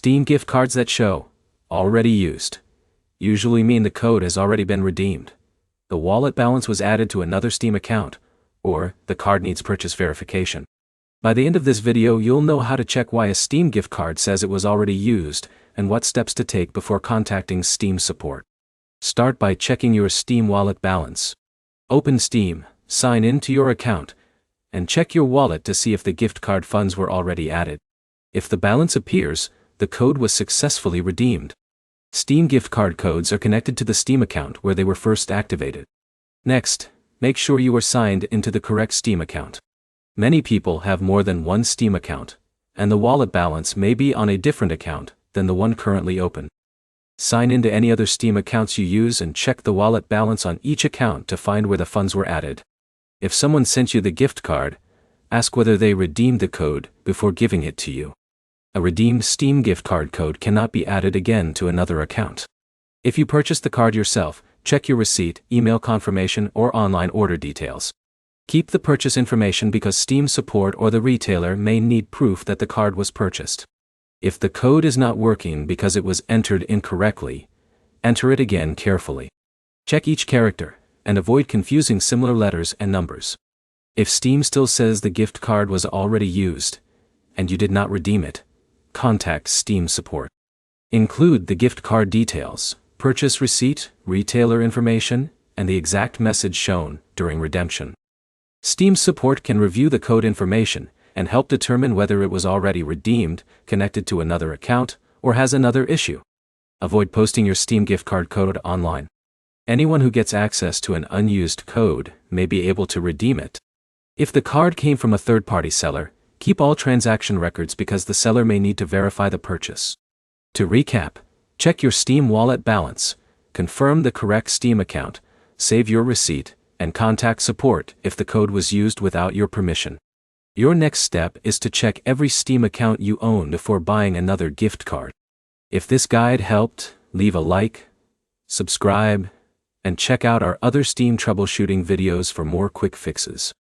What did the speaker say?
Steam gift cards that show already used usually mean the code has already been redeemed. The wallet balance was added to another Steam account, or the card needs purchase verification. By the end of this video, you'll know how to check why a Steam gift card says it was already used and what steps to take before contacting Steam support. Start by checking your Steam wallet balance. Open Steam, sign in to your account, and check your wallet to see if the gift card funds were already added. If the balance appears, the code was successfully redeemed. Steam gift card codes are connected to the Steam account where they were first activated. Next, make sure you are signed into the correct Steam account. Many people have more than one Steam account, and the wallet balance may be on a different account than the one currently open. Sign into any other Steam accounts you use and check the wallet balance on each account to find where the funds were added. If someone sent you the gift card, ask whether they redeemed the code before giving it to you. A redeemed Steam gift card code cannot be added again to another account. If you purchased the card yourself, check your receipt, email confirmation, or online order details. Keep the purchase information because Steam support or the retailer may need proof that the card was purchased. If the code is not working because it was entered incorrectly, enter it again carefully. Check each character, and avoid confusing similar letters and numbers. If Steam still says the gift card was already used, and you did not redeem it, contact Steam support. Include the gift card details, purchase receipt, retailer information, and the exact message shown during redemption. Steam support can review the code information and help determine whether it was already redeemed, connected to another account, or has another issue. Avoid posting your Steam gift card code online. Anyone who gets access to an unused code may be able to redeem it. If the card came from a third-party seller, keep all transaction records because the seller may need to verify the purchase. To recap, check your Steam wallet balance, confirm the correct Steam account, save your receipt, and contact support if the code was used without your permission. Your next step is to check every Steam account you own before buying another gift card. If this guide helped, leave a like, subscribe, and check out our other Steam troubleshooting videos for more quick fixes.